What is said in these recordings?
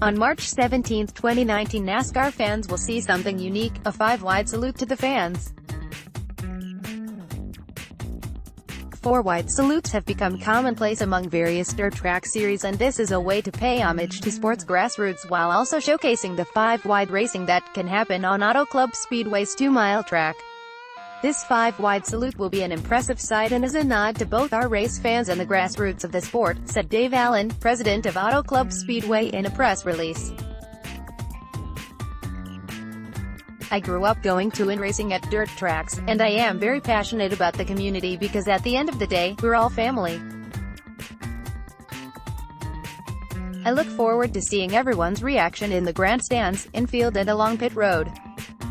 On March 17, 2019, NASCAR fans will see something unique, a 5-wide salute to the fans. 4-wide salutes have become commonplace among various dirt track series, and this is a way to pay homage to sports grassroots while also showcasing the 5-wide racing that can happen on Auto Club Speedway's 2-mile track. This 5-wide salute will be an impressive sight and is a nod to both our race fans and the grassroots of the sport, said Dave Allen, president of Auto Club Speedway, in a press release. I grew up going to and racing at dirt tracks, and I am very passionate about the community because at the end of the day, we're all family. I look forward to seeing everyone's reaction in the grandstands, infield and along pit road.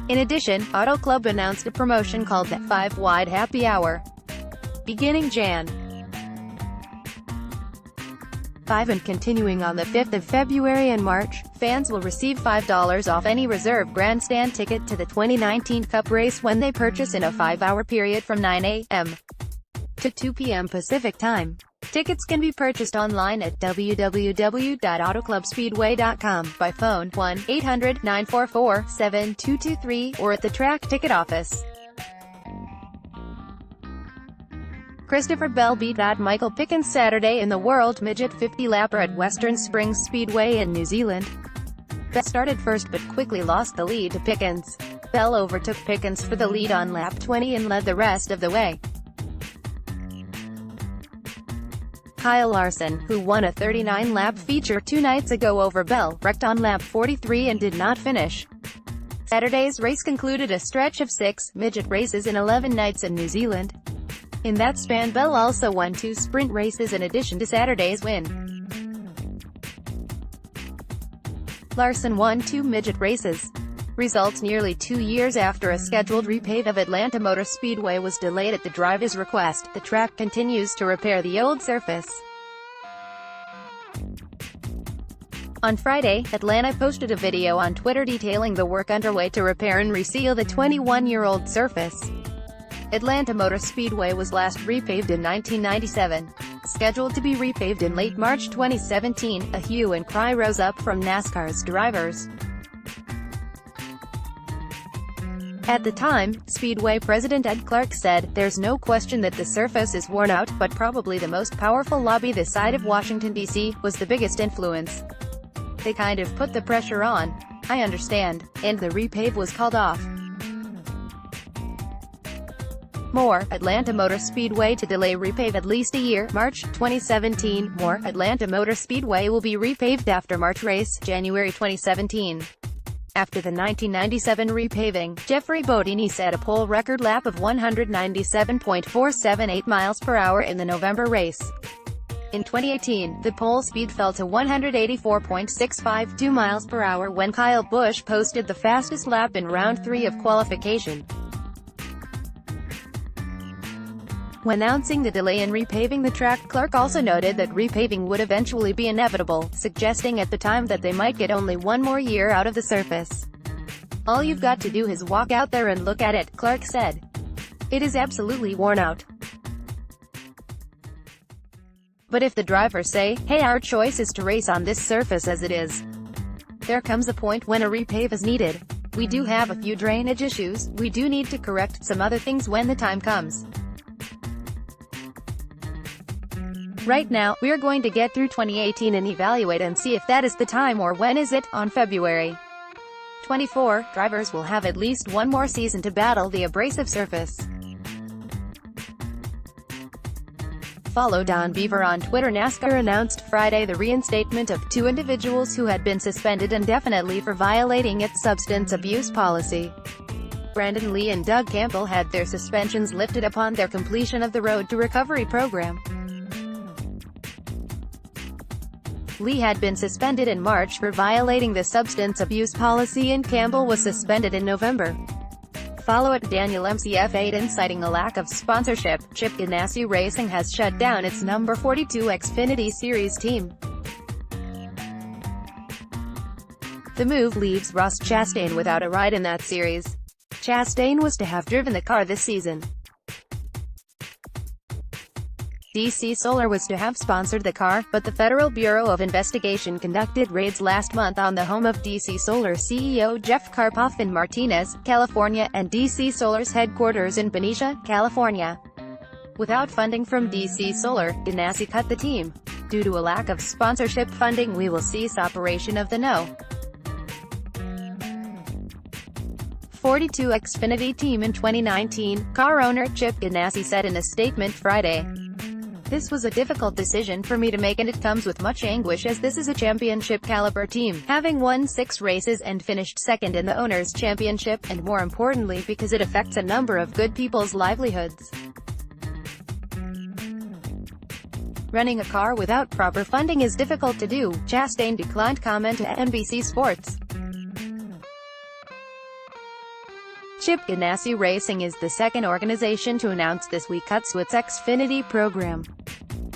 In addition, Auto Club announced a promotion called the 5-Wide Happy Hour. Beginning Jan. 5 and continuing on the 5th of February and March, fans will receive $5 off any reserve grandstand ticket to the 2019 Cup race when they purchase in a 5-hour period from 9 a.m. to 2 p.m. Pacific Time. Tickets can be purchased online at www.autoclubspeedway.com, by phone 1-800-944-7223, or at the track ticket office. Christopher Bell beat Michael Pickens Saturday in the World Midget 50-lapper at Western Springs Speedway in New Zealand. Bell started first but quickly lost the lead to Pickens. Bell overtook Pickens for the lead on lap 20 and led the rest of the way. Kyle Larson, who won a 39-lap feature 2 nights ago over Bell, wrecked on lap 43 and did not finish. Saturday's race concluded a stretch of 6 midget races in 11 nights in New Zealand. In that span, Bell also won 2 sprint races in addition to Saturday's win. Larson won 2 midget races. Results nearly 2 years after a scheduled repave of Atlanta Motor Speedway was delayed at the driver's request. The track continues to repair the old surface. On Friday, Atlanta posted a video on Twitter detailing the work underway to repair and reseal the 21-year-old surface. Atlanta Motor Speedway was last repaved in 1997. Scheduled to be repaved in late March 2017, a hue and cry rose up from NASCAR's drivers. At the time, Speedway President Ed Clark said, "There's no question that the surface is worn out, but probably the most powerful lobby this side of Washington, D.C., was the biggest influence. They kind of put the pressure on. I understand. And the repave was called off." More, Atlanta Motor Speedway to delay repave at least a year, March 2017. More, Atlanta Motor Speedway will be repaved after March race, January 2017. After the 1997 repaving, Jeffrey Bodini set a pole record lap of 197.478 miles per hour in the November race. In 2018, the pole speed fell to 184.652 miles per hour when Kyle Busch posted the fastest lap in round 3 of qualification. When announcing the delay in repaving the track, Clark also noted that repaving would eventually be inevitable, suggesting at the time that they might get only 1 more year out of the surface. "All you've got to do is walk out there and look at it," Clark said. "It is absolutely worn out. But if the drivers say, hey, our choice is to race on this surface as it is, there comes a point when a repave is needed. We do have a few drainage issues, we do need to correct some other things when the time comes. Right now, we are going to get through 2018 and evaluate and see if that is the time, or when is it." On February 24, drivers will have at least 1 more season to battle the abrasive surface. Follow Don Beaver on Twitter. NASCAR announced Friday the reinstatement of 2 individuals who had been suspended indefinitely for violating its substance abuse policy. Brandon Lee and Doug Campbell had their suspensions lifted upon their completion of the Road to Recovery program. Lee had been suspended in March for violating the substance abuse policy, and Campbell was suspended in November. Follow at Daniel MCF8. Citing a lack of sponsorship, Chip Ganassi Racing has shut down its number 42 Xfinity Series team. The move leaves Ross Chastain without a ride in that series. Chastain was to have driven the car this season. DC Solar was to have sponsored the car, but the Federal Bureau of Investigation conducted raids last month on the home of DC Solar CEO Jeff Karpoff in Martinez, California, and DC Solar's headquarters in Benicia, California. Without funding from DC Solar, Ganassi cut the team. Due to a lack of sponsorship funding, we will cease operation of the No. 42 Xfinity team in 2019, car owner Chip Ganassi said in a statement Friday. This was a difficult decision for me to make and it comes with much anguish as this is a championship-caliber team, having won 6 races and finished second in the Owners' Championship, and more importantly because it affects a number of good people's livelihoods. Running a car without proper funding is difficult to do, Chastain declined comment to NBC Sports. Chip Ganassi Racing is the second organization to announce this week cuts to its Xfinity program.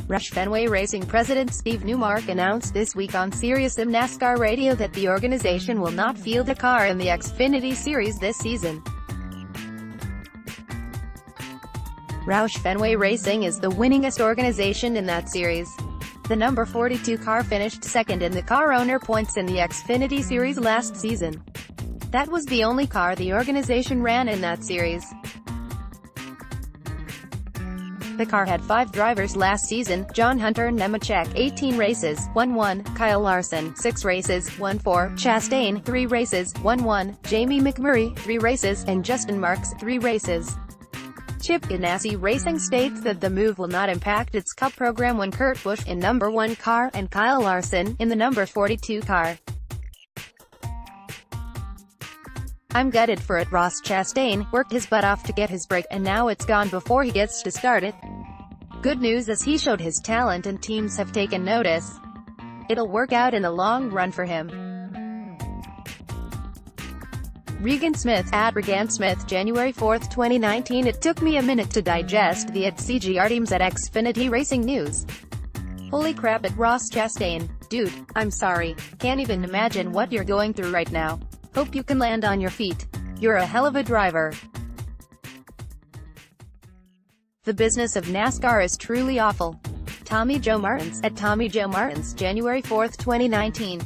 Roush Fenway Racing president Steve Newmark announced this week on SiriusXM NASCAR Radio that the organization will not field a car in the Xfinity Series this season. Roush Fenway Racing is the winningest organization in that series. The number 42 car finished second in the car owner points in the Xfinity Series last season. That was the only car the organization ran in that series. The car had 5 drivers last season: John Hunter Nemechek, 18 races, 1-1, Kyle Larson, 6 races, 1-4, Chastain, 3 races, 1-1, Jamie McMurray, 3 races, and Justin Marks, 3 races. Chip Ganassi Racing states that the move will not impact its Cup program when Kurt Busch in number 1 car, and Kyle Larson in the number 42 car. I'm gutted for it. Ross Chastain worked his butt off to get his break, and now it's gone before he gets to start it. Good news is he showed his talent and teams have taken notice. It'll work out in the long run for him. Regan Smith, at Regan Smith, January 4, 2019. It took me a minute to digest the @CGR teams at Xfinity Racing news. Holy crap, at Ross Chastain. Dude, I'm sorry. Can't even imagine what you're going through right now. Hope you can land on your feet. You're a hell of a driver. The business of NASCAR is truly awful. Tommy Joe Martins, at Tommy Joe Martins, January 4, 2019.